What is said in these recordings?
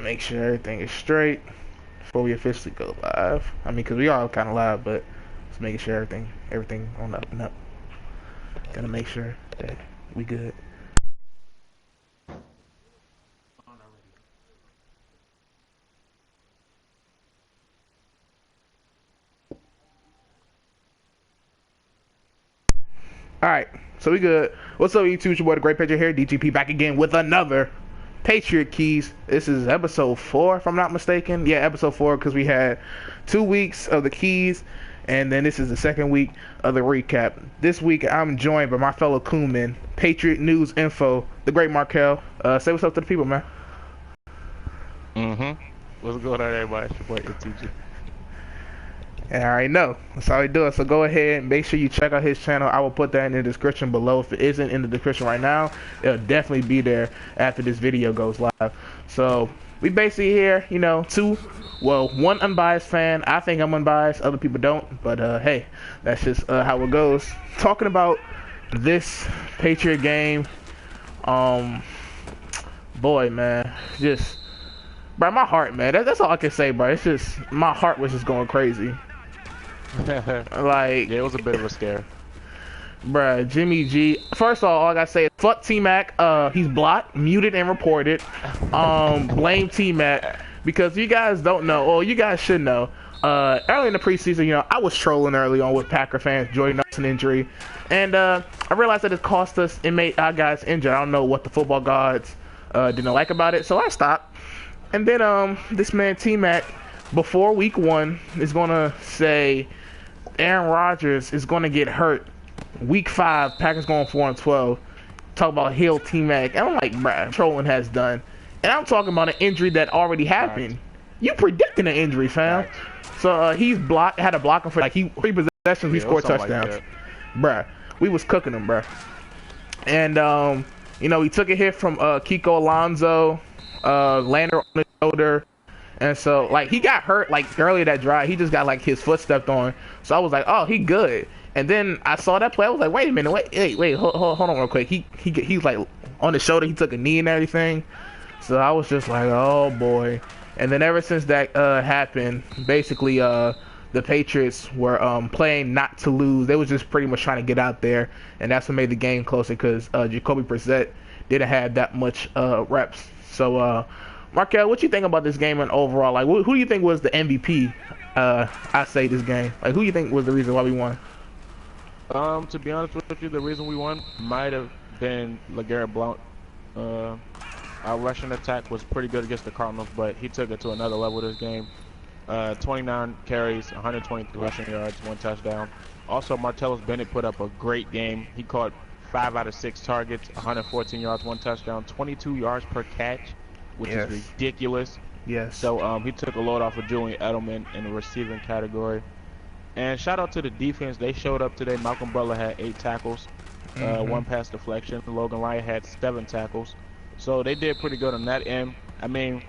make sure everything is straight before we officially go live. I mean, because we are kind of live, but just making sure everything on the up and up. Gotta make sure that we good. Alright, so we good. What's up, YouTube? It's your boy, The Great Patriot here. DGP back again with another Patriot Keys. This is episode 4, if I'm not mistaken. Yeah, episode 4, because we had 2 weeks of the keys, and then this is the second week of the recap. This week, I'm joined by my fellow Coonman, Patriot News Info, TheGreatMarkell. Say what's up to the people, man. What's going on, everybody? It's your boy, TG. And I already know. That's how we do it. So go ahead and make sure you check out his channel. I will put that in the description below. If it isn't in the description right now, it'll definitely be there after this video goes live. So we basically here, you know, one unbiased fan. I think I'm unbiased. Other people don't. But hey, that's just how it goes. Talking about this Patriot game, boy, man, just, bro, my heart, man. That's all I can say, bro. It's just, my heart was just going crazy. Like, yeah, it was a bit of a scare. Bruh, Jimmy G. First of all I gotta say is fuck T-Mac. He's blocked, muted, and reported. Blame T-Mac. Because you guys don't know, or you guys should know, early in the preseason, you know, I was trolling early on with Packer fans, Jordan Nelson injury. And I realized that it cost us and made our guys injured. I don't know what the football gods didn't like about it, so I stopped. And then this man T-Mac, before week 1, is gonna say Aaron Rodgers is gonna get hurt. Week 5, Packers going 4-12. Talk about Hill T-Mac. And I'm like, bruh, trolling has done. And I'm talking about an injury that already happened. Right. You predicting an injury, fam. Right. So he's had to block him for like 3 possessions. He scored touchdowns. Like, bruh, we was cooking him, bruh. And you know, he took a hit from Kiko Alonso, landed on his shoulder. And so, like, he got hurt, like, earlier that drive. He just got, like, his foot stepped on. So I was like, oh, he good. And then I saw that play. I was like, wait a minute. Wait, hold on real quick. He's like, on the shoulder. He took a knee and everything. So I was just like, oh, boy. And then ever since that happened, basically, the Patriots were playing not to lose. They was just pretty much trying to get out there. And that's what made the game closer because Jacoby Brissett didn't have that much reps. So, Markell, what you think about this game and overall? Like, who do you think was the MVP? I say this game. Like, who do you think was the reason why we won? To be honest with you, the reason we won might have been LeGarrette Blount. Our rushing attack was pretty good against the Cardinals, but he took it to another level this game. 29 carries, 123 rushing yards, 1 touchdown. Also, Martellus Bennett put up a great game. He caught 5 out of 6 targets, 114 yards, 1 touchdown, 22 yards per catch, which is ridiculous. Yes. So he took a load off of Julian Edelman in the receiving category. And shout out to the defense. They showed up today. Malcolm Butler had 8 tackles, 1 pass deflection. Logan Ryan had 7 tackles. So they did pretty good on that end. I mean,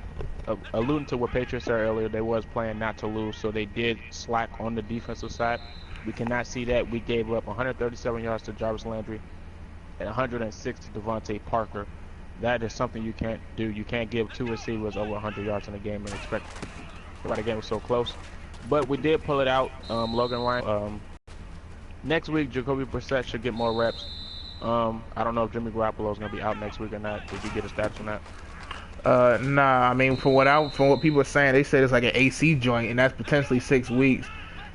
alluding to what Patriots said earlier, they was playing not to lose, so they did slack on the defensive side. We cannot see that. We gave up 137 yards to Jarvis Landry and 106 to Devontae Parker. That is something you can't do. You can't give 2 receivers over 100 yards in a game and expect why the game was so close. But we did pull it out. Logan Ryan. Next week, Jacoby Brissett should get more reps. I don't know if Jimmy Garoppolo is going to be out next week or not. Did you get a stats on that? Nah. I mean, from what people are saying, they said it's like an AC joint, and that's potentially 6 weeks.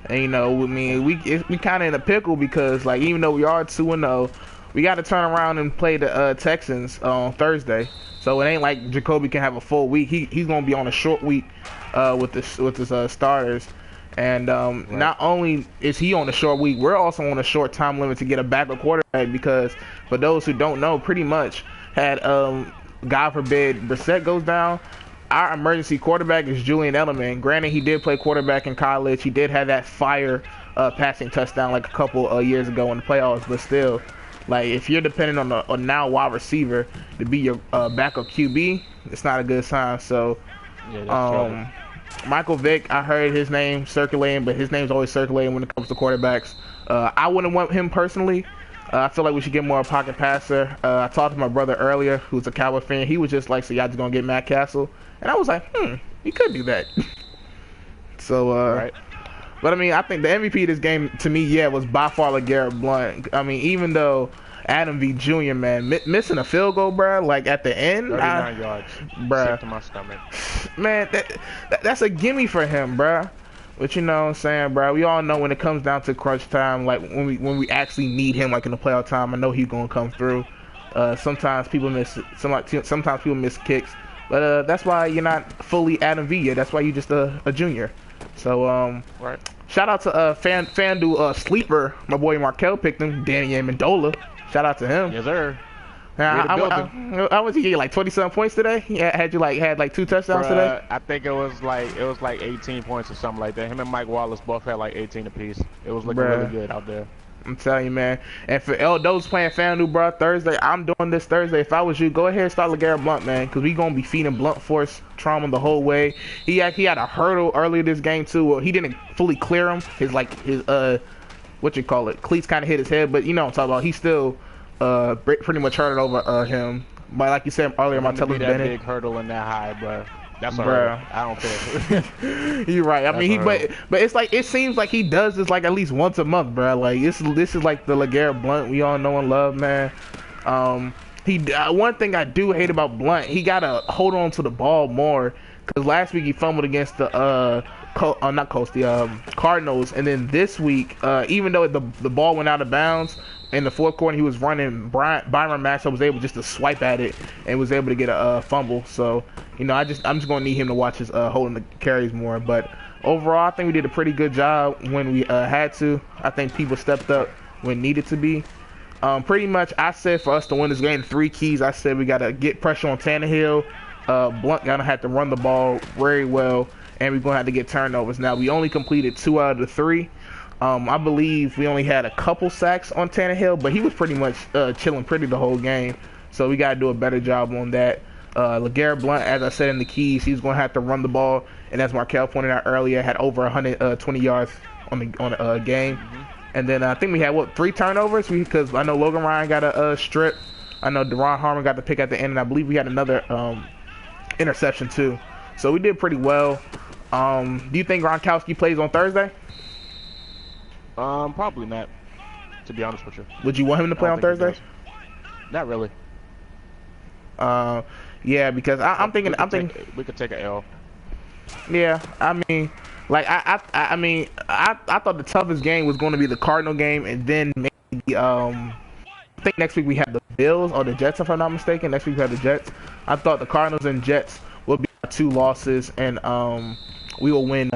And you know, I mean, we kind of in a pickle because, like, even though we are 2-0. We got to turn around and play the Texans on Thursday, so it ain't like Jacoby can have a full week. He's gonna be on a short week with his starters, and right. Not only is he on a short week, we're also on a short time limit to get a backup quarterback because for those who don't know, pretty much had God forbid Brissett goes down, our emergency quarterback is Julian Edelman. Granted, he did play quarterback in college. He did have that fire passing touchdown like a couple years ago in the playoffs, but still. Like, if you're depending on a now wide receiver to be your backup QB, it's not a good sign. So, yeah, Michael Vick, I heard his name circulating, but his name's always circulating when it comes to quarterbacks. I wouldn't want him personally. I feel like we should get more pocket passer. I talked to my brother earlier, who's a Cowboy fan. He was just like, so y'all just gonna get Matt Castle? And I was like, you could do that. So, Right. but I mean, I think the MVP of this game, to me, yeah, was by far LeGarrette Blount. I mean, even though Adam V. Jr., man, missing a field goal, bruh, like at the end. 39 yards. Bruh. Sick to my stomach. Man, that's a gimme for him, bruh. But you know what I'm saying, bruh, we all know when it comes down to crunch time, like when we actually need him, like in the playoff time, I know he's gonna come through. Sometimes people miss sometimes people miss kicks, but that's why you're not fully Adam V yet. That's why you're just a junior. So Right. shout out to FanDuel sleeper, my boy Markell picked him, Danny Amendola. Shout out to him. Yes, sir. I was he get like 20-something points today. He had 2 touchdowns today. I think it was like 18 points or something like that. Him and Mike Wallace both had like 18 apiece. It was looking really good out there. I'm telling you, man. And for those playing FanDuel, bro, Thursday, I'm doing this Thursday. If I was you, go ahead and start LeGarrette Blount, man, because we gonna be feeding Blunt Force trauma the whole way. He had a hurdle earlier this game too. Well, he didn't fully clear him. His cleats kind of hit his head, but you know what I'm talking about. He still pretty much hurt it over him. But like you said earlier, Martellus Bennett. That big hurdle and that high, bro. That's alright. I don't care. You're right. I mean, but it's like it seems like he does this like at least once a month, bro. Like this is like the LeGarrette Blount we all know and love, man. One thing I do hate about Blount, he gotta hold on to the ball more. Cause last week he fumbled against the Cardinals, and then this week, even though the ball went out of bounds in the fourth quarter, he was running. Byron Maxwell was able just to swipe at it and was able to get a fumble. So, you know, I'm just gonna need him to watch his holding the carries more. But overall, I think we did a pretty good job when we had to. I think people stepped up when needed to be. Pretty much, I said for us to win this game, 3 keys. I said we gotta get pressure on Tannehill. Blunt gonna have to run the ball very well, and we're gonna have to get turnovers. Now we only completed 2 out of the 3. I believe we only had a couple sacks on Tannehill, but he was pretty much chilling pretty the whole game. So we gotta do a better job on that. LeGarrette Blount, as I said in the keys, he's gonna have to run the ball, and as Markell pointed out earlier, had over 120 yards on the game. And then I think we had 3 turnovers because I know Logan Ryan got a strip. I know Deron Harmon got the pick at the end, and I believe we had another interception too. So we did pretty well. Do you think Gronkowski plays on Thursday? Probably not. To be honest with you. Would you want him to play on Thursday? Not really. Yeah, because I'm thinking we could take an L. Yeah, I mean, like I thought the toughest game was going to be the Cardinal game, and then maybe I think next week we have the Bills or the Jets, if I'm not mistaken. Next week we have the Jets. I thought the Cardinals and Jets will be 2 losses, and we will win.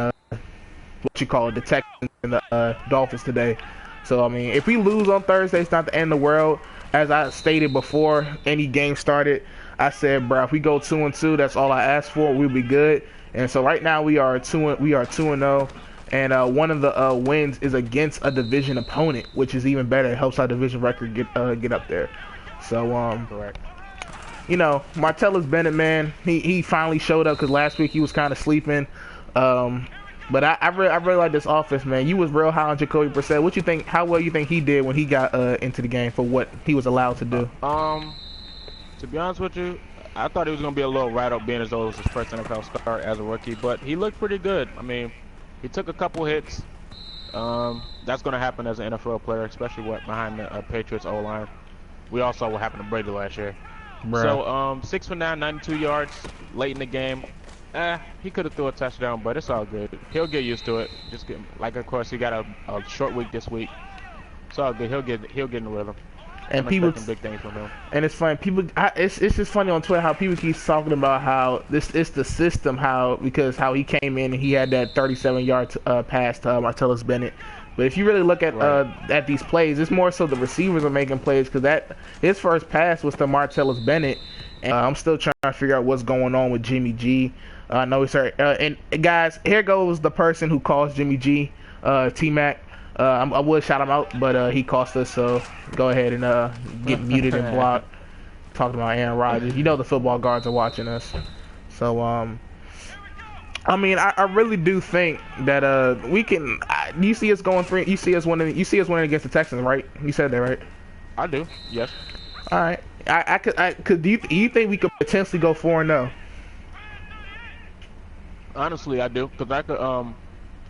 The Texans and the Dolphins today. So I mean, if we lose on Thursday, it's not the end of the world. As I stated before any game started, I said, bro, if we go 2-2, that's all I asked for. We'll be good. And so right now we are 2-0, and one of the wins is against a division opponent, which is even better. It helps our division record get up there. So correct. You know, Martellus Bennett, man, he finally showed up because last week he was kind of sleeping. But I really like this offense, man. You was real high on Jacoby Brissett. What you think? How well you think he did when he got into the game for what he was allowed to do? To be honest with you, I thought he was gonna be a little rattled, being as though it was his first NFL start as a rookie. But he looked pretty good. I mean, he took a couple hits. That's gonna happen as an NFL player, especially behind the Patriots O-line. We all saw what happened to Brady last year. Bruh. So 6 for 9, 92 yards late in the game. He could have threw a touchdown, but it's all good. He'll get used to it. Of course, he got a short week this week. It's all good. He'll get in the rhythm. And I'm expecting big things from him. And it's funny. It's just funny on Twitter how people keep talking about how it's the system, because he came in and he had that 37-yard pass to Martellus Bennett. But if you really look at these plays, it's more so the receivers are making plays, because his first pass was to Martellus Bennett. And I'm still trying to figure out what's going on with Jimmy G. I know he's hurt. And guys, here goes the person who calls Jimmy G, T-Mac. I would shout him out, but he cost us, so go ahead and get muted and blocked. Talking about Aaron Rodgers. You know the football guards are watching us. So, I mean, I really do think that we can. You see us going 3. You see us winning against the Texans, right? You said that, right? I do. Yes. All right. Do you think we could potentially go 4-0? Honestly, I do, because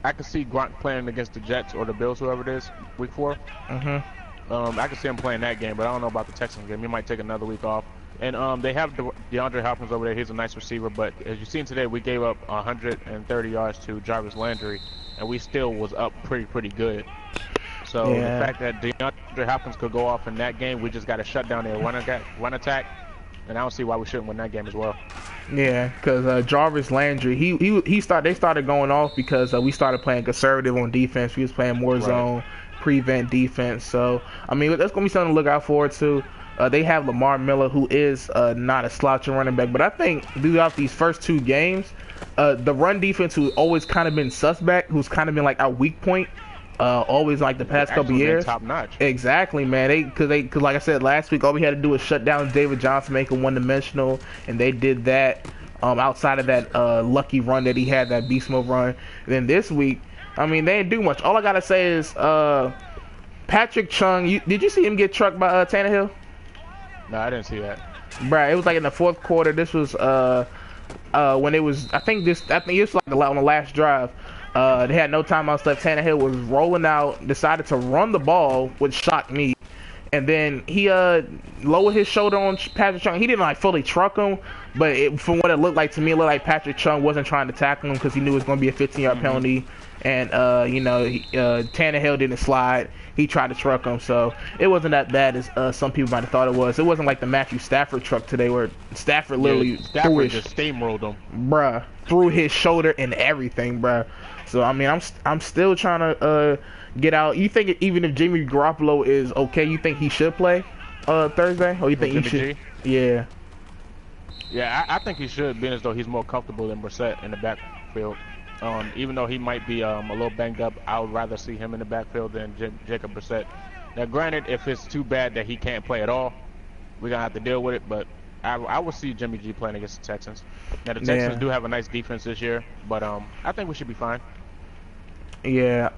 I could see Gronk playing against the Jets or the Bills, whoever it is, week 4. I could see him playing that game, but I don't know about the Texans game. He might take another week off. And they have DeAndre Hopkins over there. He's a nice receiver, but as you've seen today, we gave up 130 yards to Jarvis Landry, and we still was up pretty good. So the fact that DeAndre Hopkins could go off in that game, we just got to shut down their run attack, and I don't see why we shouldn't win that game as well. Yeah, because Jarvis Landry, they started going off because we started playing conservative on defense. We was playing more zone, prevent defense. So I mean, that's gonna be something to look out for too. They have Lamar Miller, who is not a slouching running back, but I think throughout these first 2 games, the run defense, who's always kind of been suspect, who's kind of been like our weak point, always like the past couple years. Top notch. Exactly, man. Because like I said last week, all we had to do was shut down David Johnson, make him one-dimensional, and they did that. Outside of that lucky run that he had, that beast mode run. And then this week, I mean, they didn't do much. All I gotta say is Patrick Chung. Did you see him get trucked by Tannehill? No, I didn't see that. Bruh, it was like in the 4th quarter. This was when it was. I think it was like on the last drive. They had no timeouts left. Tannehill was rolling out, decided to run the ball, which shocked me. And then he lowered his shoulder on Patrick Chung. He didn't like fully truck him, but from what it looked like to me, it looked like Patrick Chung wasn't trying to tackle him because he knew it was going to be a 15-yard penalty. And Tannehill didn't slide. He tried to truck him, so it wasn't that bad as some people might have thought it was. It wasn't like the Matthew Stafford truck today, where Stafford literally just steamrolled him, bruh, through his shoulder and everything, bruh. So I mean, I'm still trying to get out. You think even if Jimmy Garoppolo is okay, you think he should play Thursday, or you think he should? Yeah. Yeah, I think he should, being as though he's more comfortable than Brissett in the backfield. Even though he might be a little banged up, I would rather see him in the backfield than Jacob Brissett. Now, granted, if it's too bad that he can't play at all, we're going to have to deal with it, but I would see Jimmy G playing against the Texans. Now, the Texans do have a nice defense this year, but I think we should be fine. Yeah,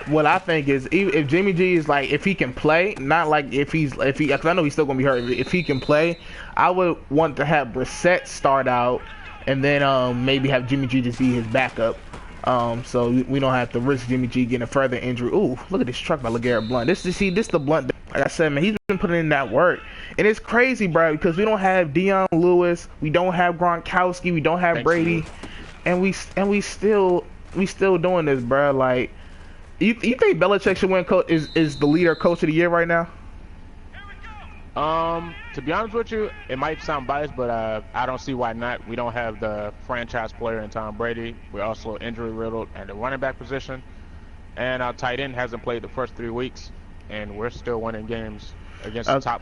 what I think is, if Jimmy G is like, if he can play, not like if he, because I know he's still gonna be hurt. If he can play, I would want to have Brissett start out, and then maybe have Jimmy G just be his backup. So we don't have to risk Jimmy G getting a further injury. Ooh, look at this truck by LeGarrette Blount. This the Blount. Like I said, man, he's been putting in that work, and it's crazy, bro, because we don't have Dion Lewis, we don't have Gronkowski, we don't have Brady, and we still doing this, bro. Like, you think Belichick should win is the leader coach of the year right now? To be honest with you, it might sound biased, but I don't see why not. We don't have the franchise player in Tom Brady. We're also injury riddled at the running back position, and our tight end hasn't played the first 3 weeks, and we're still winning games against the top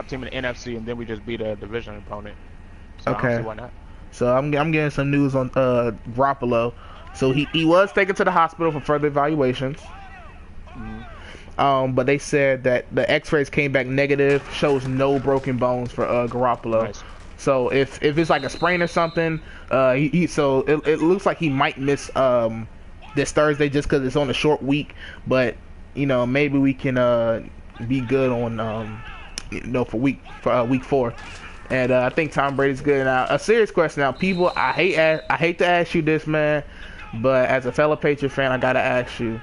team in the NFC, and then we just beat a division opponent. So I don't see why not. So I'm getting some news on Garoppolo. So he was taken to the hospital for further evaluations. But they said that the X-rays came back negative, shows no broken bones for Garoppolo. Nice. So if it's like a sprain or something, so it looks like he might miss this Thursday just because it's on a short week. But maybe we can be good on for week 4. And I think Tom Brady's good. Now, a serious question. Now, people, I hate to ask you this, man, but as a fellow Patriot fan, I gotta ask you: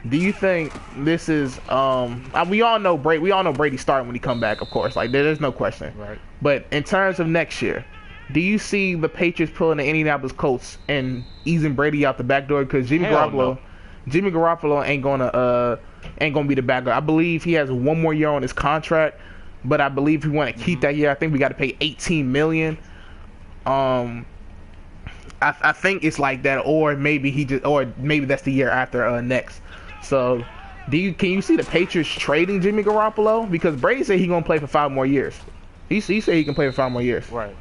do you think this is? We all know Brady's starting when he come back, of course. Like there's no question. Right. But in terms of next year, do you see the Patriots pulling the Indianapolis Colts and easing Brady out the back door? Because Jimmy Garoppolo ain't gonna be the backup. I believe he has 1 more year on his contract, but I believe if we want to keep that year, I think we got to pay $18 million. I think it's like that, or maybe maybe that's the year after next. So, can you see the Patriots trading Jimmy Garoppolo? Because Brady said he's gonna play for 5 more years. He said he can play for 5 more years. Right.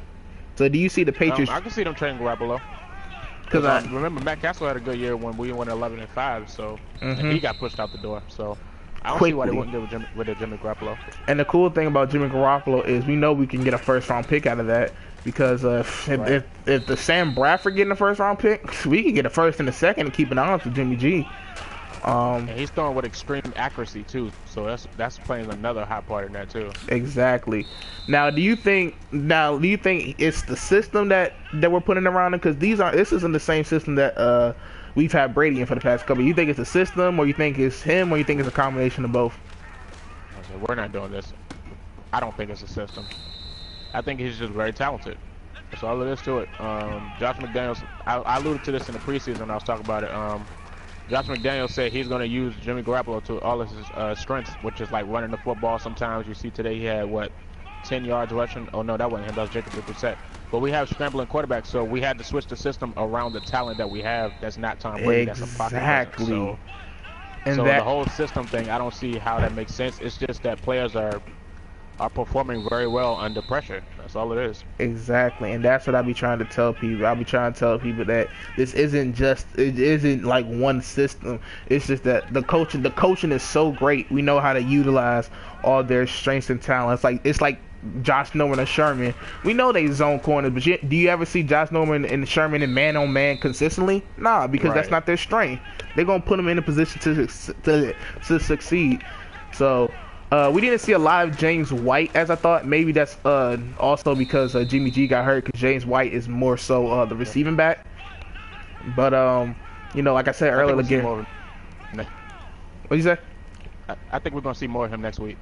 So do you see the Patriots? I can see them trading Garoppolo. Because remember, Matt Castle had a good year when we went 11-5, so and he got pushed out the door. So I don't see why they wouldn't do with Jimmy Garoppolo. And the cool thing about Jimmy Garoppolo is we know we can get a first-round pick out of that. Because if the Sam Bradford getting a first-round pick, we could get a first and a second and keep an eye on for Jimmy G. And he's throwing with extreme accuracy too, so that's playing another high part in that too. Exactly. Now, do you think it's the system that we're putting around him? Because this isn't the same system that we've had Brady in for the past couple. You think it's a system, or you think it's him, or you think it's a combination of both? We're not doing this. I don't think it's a system. I think he's just very talented. That's all it is to it. Josh McDaniels, I alluded to this in the preseason when I was talking about it. Josh McDaniels said he's going to use Jimmy Garoppolo to all of his strengths, which is like running the football. Sometimes you see today he had, 10 yards rushing? Oh, no, that wasn't him. That was Jacob Brissett. But we have scrambling quarterbacks, so we had to switch the system around the talent that we have that's not Tom Brady. Exactly. So the whole system thing, I don't see how that makes sense. It's just that players are performing very well under pressure. That's all it is. Exactly, and that's what I be trying to tell people. I be trying to tell people that it isn't like one system. It's just that the coaching is so great. We know how to utilize all their strengths and talents. It's like Josh Norman and Sherman. We know they zone corners, but do you ever see Josh Norman and Sherman in man-on-man consistently? Nah, because that's not their strength. They're gonna put them in a position to succeed. So. We didn't see a lot of James White as I thought. Maybe that's also because Jimmy G got hurt, because James White is more so the receiving back. But like I said earlier, again. What you say? I think we're gonna see more of him next week.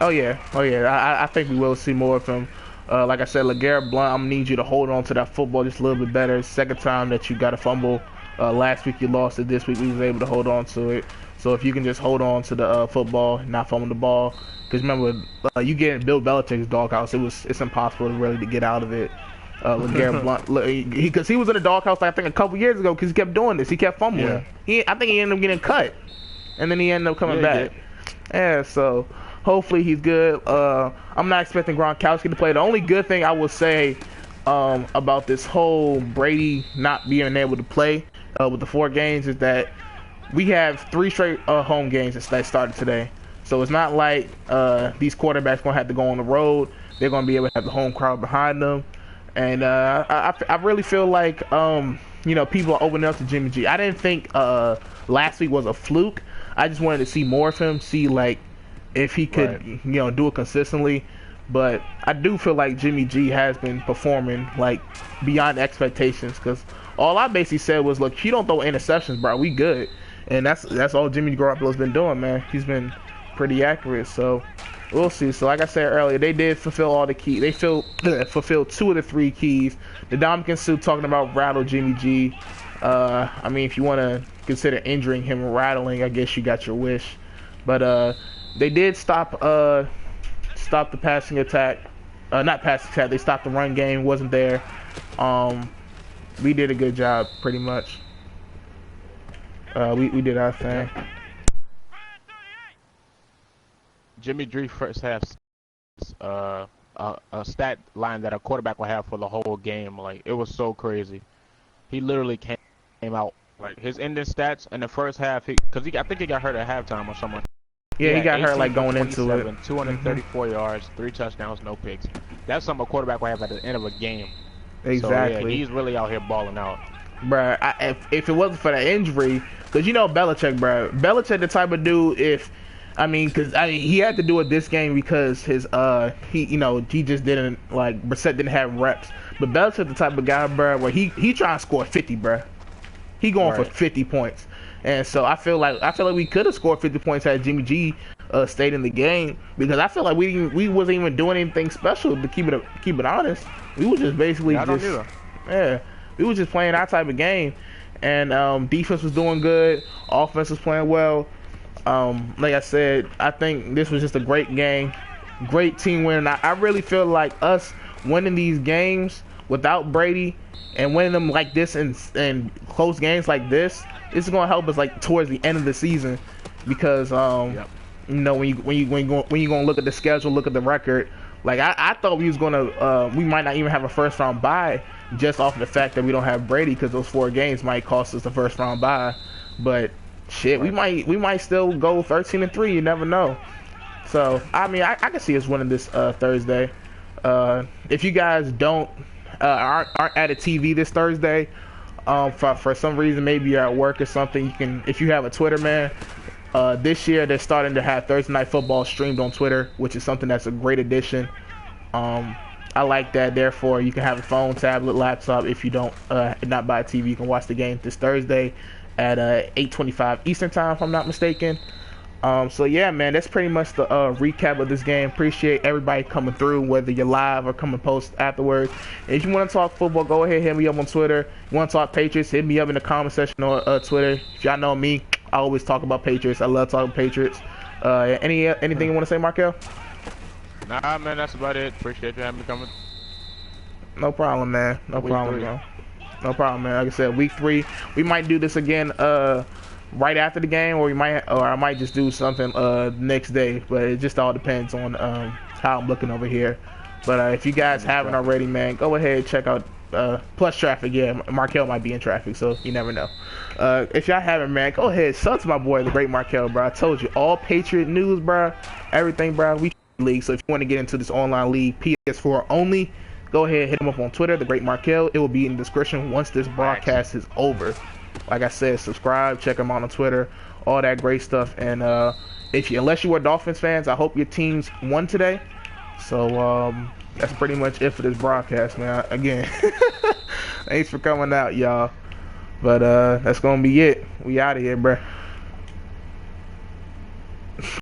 Oh yeah. I think we will see more of him. Like I said, LeGarrette Blount, I'm gonna need you to hold on to that football just a little bit better. Second time that you got a fumble. Last week you lost it. This week we was able to hold on to it. So if you can just hold on to the football, not fumble the ball, because remember, you get in Bill Belichick's doghouse, it's impossible to get out of it. LeGarrette Blount, because he was in the doghouse I think a couple years ago, because he kept doing this, he kept fumbling. Yeah. I think he ended up getting cut, and then he ended up coming back. Yeah, so hopefully he's good. I'm not expecting Gronkowski to play. The only good thing I will say about this whole Brady not being able to play with the 4 games is that we have 3 straight home games that started today. So it's not like these quarterbacks going to have to go on the road. They're going to be able to have the home crowd behind them. And I really feel like, people are opening up to Jimmy G. I didn't think last week was a fluke. I just wanted to see more of him, see like if he could, do it consistently. But I do feel like Jimmy G has been performing like beyond expectations, because all I basically said was, look, you don't throw interceptions, bro. We good. And that's all Jimmy Garoppolo's been doing, man. He's been pretty accurate, so we'll see. So like I said earlier, they did fulfill all the keys. They fulfilled 2 of the 3 keys. The Dominican suit talking about rattle Jimmy G. I mean, if you want to consider injuring him and rattling, I guess you got your wish. But they did stop the passing attack. Not passing attack. They stopped the run game. Wasn't there. We did a good job, pretty much. We did our thing. Jimmy G first half a stat line that a quarterback will have for the whole game. Like, it was so crazy. He literally came out, like, his ending stats in the first half, I think he got hurt at halftime or something. Yeah, he got hurt like going into it. 234 yards, 3 touchdowns, no picks. That's something a quarterback will have at the end of a game. Exactly. So, yeah, he's really out here balling out. Bruh, if it wasn't for the injury, because Belichick, bruh. Belichick the type of dude, he had to do it this game because he just didn't, like, Brissett didn't have reps. But Belichick the type of guy, bruh, where he trying to score 50, bruh. He going for 50 points. And so I feel like we could have scored 50 points had Jimmy G stayed in the game, because I feel like we wasn't even doing anything special, to keep it honest. We was just basically we were just playing our type of game, and defense was doing good, offense was playing well. Like I said, I think this was just a great game, great team win. I really feel like us winning these games without Brady and winning them like this and close games like this, it's gonna help us like towards the end of the season, because when you gonna look at the schedule, look at the record. Like I thought we might not even have a first round bye just off of the fact that we don't have Brady, because those 4 games might cost us the first round bye. But shit, we might still go 13-3. You never know. So I mean, I can see us winning this Thursday. If you guys aren't at a TV this Thursday, For some reason, maybe you're at work or something, you can, if you have a Twitter, man. This year they're starting to have Thursday Night Football streamed on Twitter, which is something that's a great addition. I like that. Therefore, you can have a phone, tablet, laptop. If you don't not buy a TV, you can watch the game this Thursday at 8:25 Eastern Time, if I'm not mistaken. So yeah, man, that's pretty much the recap of this game. Appreciate everybody coming through, whether you're live or coming post afterwards. If you want to talk football, go ahead, hit me up on Twitter. You want to talk Patriots, hit me up in the comment section on Twitter. If y'all know me, I always talk about Patriots. I love talking Patriots. Anything you want to say, Markell? Nah, man, that's about it. Appreciate you having me coming. No problem, man. No problem, bro. No problem, man. Like I said, week 3, we might do this again right after the game, or I might just do something next day. But it just all depends on how I'm looking over here. But if you guys haven't already, man, go ahead and check out plus traffic. Yeah, Markell might be in traffic, so you never know. If y'all haven't, man, go ahead, sub to my boy, the Great Markell, bro. I told you, all Patriot news, bro, everything, bro. We league. So if you want to get into this online league, PS4 only, go ahead, hit him up on Twitter, the Great Markell. It will be in the description once this broadcast is over. Like I said, subscribe, check him out on Twitter, all that great stuff. And unless you were Dolphins fans, I hope your teams won today. So that's pretty much it for this broadcast, man. Again, thanks for coming out, y'all. But that's gonna be it. We out of here, bruh.